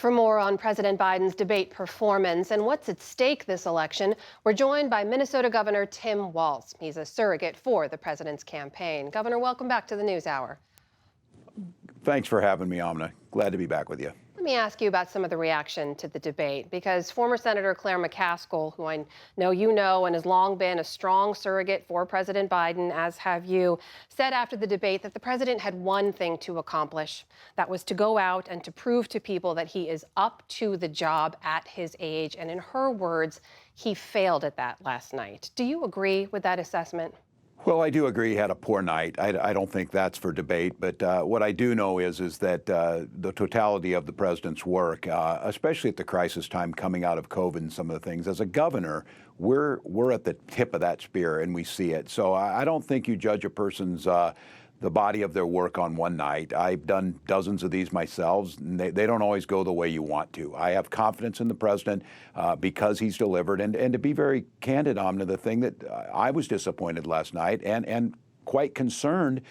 For more on President Biden's debate performance and what's at stake this election, we're joined by Minnesota Governor Tim Walz. He's a surrogate for the president's campaign. Governor, welcome back to the NewsHour. Thanks for having me, Amna. Glad to be back with you. Let me ask you about some of the reaction to the debate, because former Senator Claire McCaskill, who I know you know and has long been a strong surrogate for President Biden, as have you, said after the debate that the president had one thing to accomplish. That was to go out and to prove to people that he is up to the job at his age. And in her words, he failed at that last night. Do you agree with that assessment? Well, I do agree he had a poor night. I don't think that's for debate. But what I do know is that the totality of the president's work, especially at the crisis time coming out of COVID and some of the things, as a governor, we're at the tip of that spear and we see it. So I don't think you judge a person's the body of their work on one night. I've done dozens of these myself, and they don't always go the way you want to. I have confidence in the president because he's delivered. And to be very candid, Amna, the thing that I was disappointed last night and quite concerned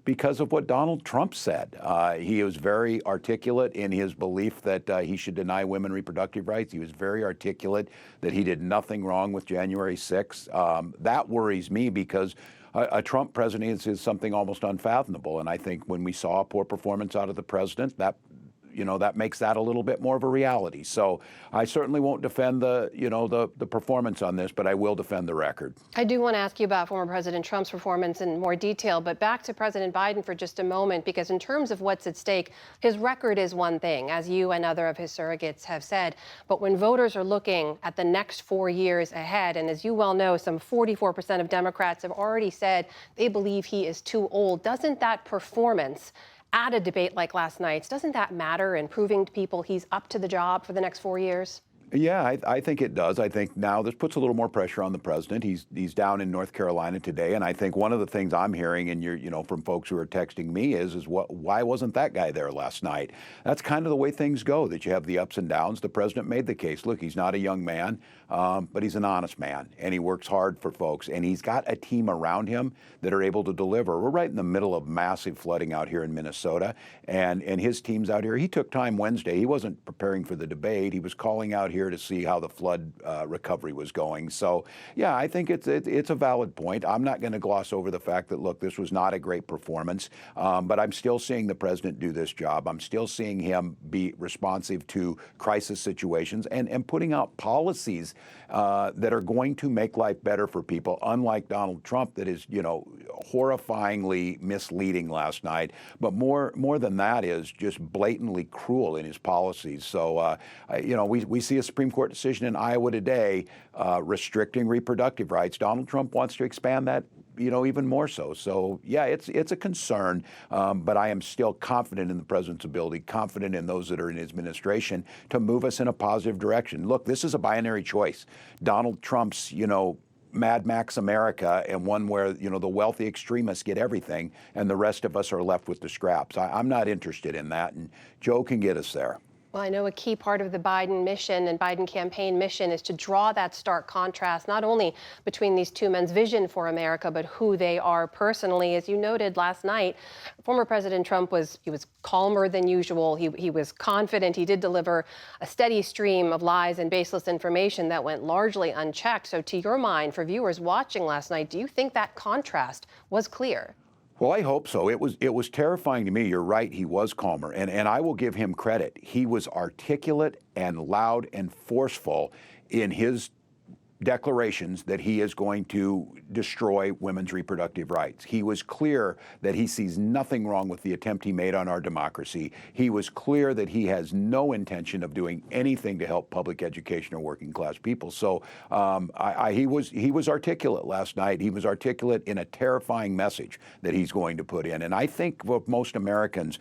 because of what Donald Trump said. He was very articulate in his belief that he should deny women reproductive rights. He was very articulate that he did nothing wrong with January 6th. That worries me because a Trump presidency is something almost unfathomable. And I think when we saw a poor performance out of the president, that makes that a little bit more of a reality. So I certainly won't defend the performance on this, but I will defend the record. I do want to ask you about former President Trump's performance in more detail, but back to President Biden for just a moment, because in terms of what's at stake, his record is one thing, as you and other of his surrogates have said. But when voters are looking at the next 4 years ahead, and as you well know, some 44% of Democrats have already said they believe he is too old, doesn't that performance at a debate like last night's, doesn't that matter in proving to people he's up to the job for the next 4 years? Yeah, I think it does. I think now this puts a little more pressure on the president. He's down in North Carolina today, and I think one of the things I'm hearing, and from folks who are texting me, is why wasn't that guy there last night? That's kind of the way things go. That you have the ups and downs. The president made the case. Look, he's not a young man, but he's an honest man, and he works hard for folks, and he's got a team around him that are able to deliver. We're right in the middle of massive flooding out here in Minnesota, and his team's out here. He took time Wednesday. He wasn't preparing for the debate. He was calling out here to see how the flood recovery was going. So, yeah, I think it's a valid point. I'm not going to gloss over the fact that, look, this was not a great performance, but I'm still seeing the president do this job. I'm still seeing him be responsive to crisis situations and putting out policies that are going to make life better for people, unlike Donald Trump that is, horrifyingly misleading last night. But more than that is just blatantly cruel in his policies. So, we see a Supreme Court decision in Iowa today restricting reproductive rights. Donald Trump wants to expand that, even more so. So, yeah, it's a concern, but I am still confident in the president's ability, confident in those that are in his administration to move us in a positive direction. Look, this is a binary choice. Donald Trump's, Mad Max America, and one where, the wealthy extremists get everything and the rest of us are left with the scraps. I'm not interested in that, and Joe can get us there. Well, I know a key part of the Biden mission and Biden campaign mission is to draw that stark contrast, not only between these two men's vision for America, but who they are personally. As you noted last night, former President Trump was calmer than usual. He was confident. He did deliver a steady stream of lies and baseless information that went largely unchecked. So to your mind, for viewers watching last night, do you think that contrast was clear? Well, I hope so. It was terrifying to me. You're right. He was calmer. And I will give him credit. He was articulate and loud and forceful in his declarations that he is going to destroy women's reproductive rights. He was clear that he sees nothing wrong with the attempt he made on our democracy. He was clear that he has no intention of doing anything to help public education or working class people. So he was articulate last night. He was articulate in a terrifying message that he's going to put in. And I think for most Americans,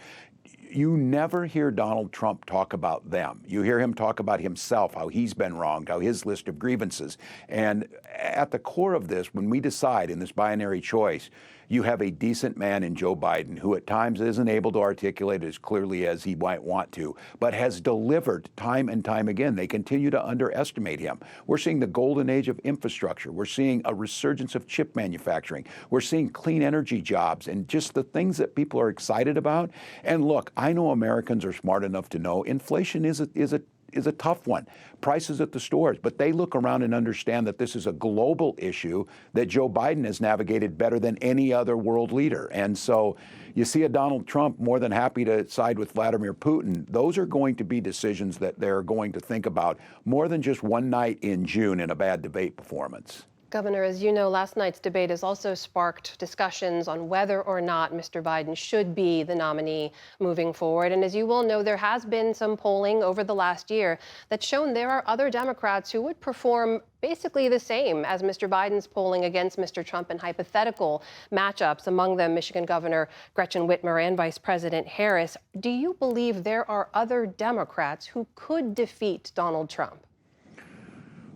you never hear Donald Trump talk about them. You hear him talk about himself, how he's been wronged, how his list of grievances. And at the core of this, when we decide in this binary choice, you have a decent man in Joe Biden who at times isn't able to articulate as clearly as he might want to, but has delivered time and time again. They continue to underestimate him. We're seeing the golden age of infrastructure. We're seeing a resurgence of chip manufacturing. We're seeing clean energy jobs and just the things that people are excited about. And look, I know Americans are smart enough to know inflation is a tough one, prices at the stores, but they look around and understand that this is a global issue that Joe Biden has navigated better than any other world leader. And so you see a Donald Trump more than happy to side with Vladimir Putin. Those are going to be decisions that they're going to think about more than just one night in June in a bad debate performance. Governor, as you know, last night's debate has also sparked discussions on whether or not Mr. Biden should be the nominee moving forward. And as you will know, there has been some polling over the last year that's shown there are other Democrats who would perform basically the same as Mr. Biden's polling against Mr. Trump in hypothetical matchups, among them Michigan Governor Gretchen Whitmer and Vice President Harris. Do you believe there are other Democrats who could defeat Donald Trump?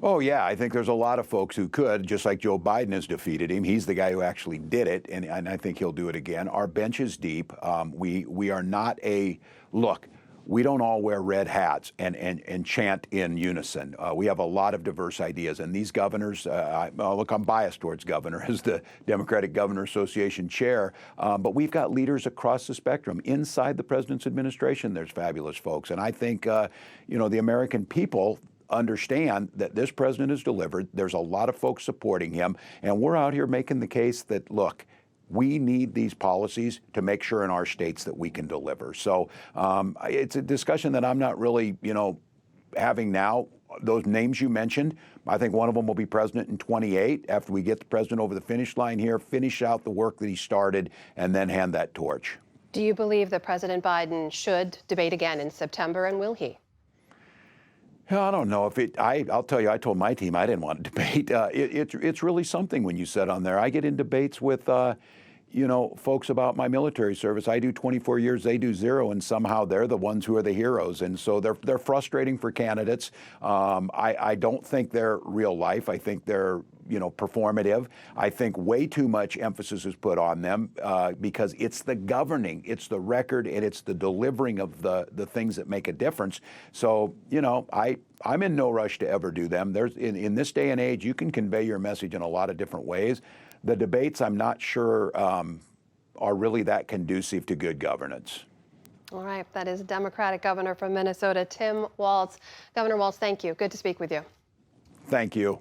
Oh, yeah, I think there's a lot of folks who could, just like Joe Biden has defeated him. He's the guy who actually did it, and I think he'll do it again. Our bench is deep. We are not look, we don't all wear red hats and chant in unison. We have a lot of diverse ideas, and these governors, look, I'm biased towards governor as the Democratic Governor Association chair, but we've got leaders across the spectrum. Inside the president's administration, there's fabulous folks, and I think, the American people understand that this president has delivered. There's a lot of folks supporting him, and we're out here making the case that, look, we need these policies to make sure in our states that we can deliver. So it's a discussion that I'm not really, having now. Those names you mentioned, I think one of them will be president in 28 after we get the president over the finish line here, finish out the work that he started, and then hand that torch. Do you believe that President Biden should debate again in September, and will he? I don't know if I'll tell you, I told my team I didn't want to debate. It's really something when you sit on there. I get in debates with, folks about my military service. I do 24 years, they do 0, and somehow they're the ones who are the heroes. And so they're frustrating for candidates. I don't think they're real life. I think they're performative. I think way too much emphasis is put on them because it's the governing, it's the record, and it's the delivering of the things that make a difference. So, I'm in no rush to ever do them. There's in this day and age, you can convey your message in a lot of different ways. The debates, I'm not sure, are really that conducive to good governance. All right, that is Democratic Governor from Minnesota, Tim Walz. Governor Walz, thank you. Good to speak with you. Thank you.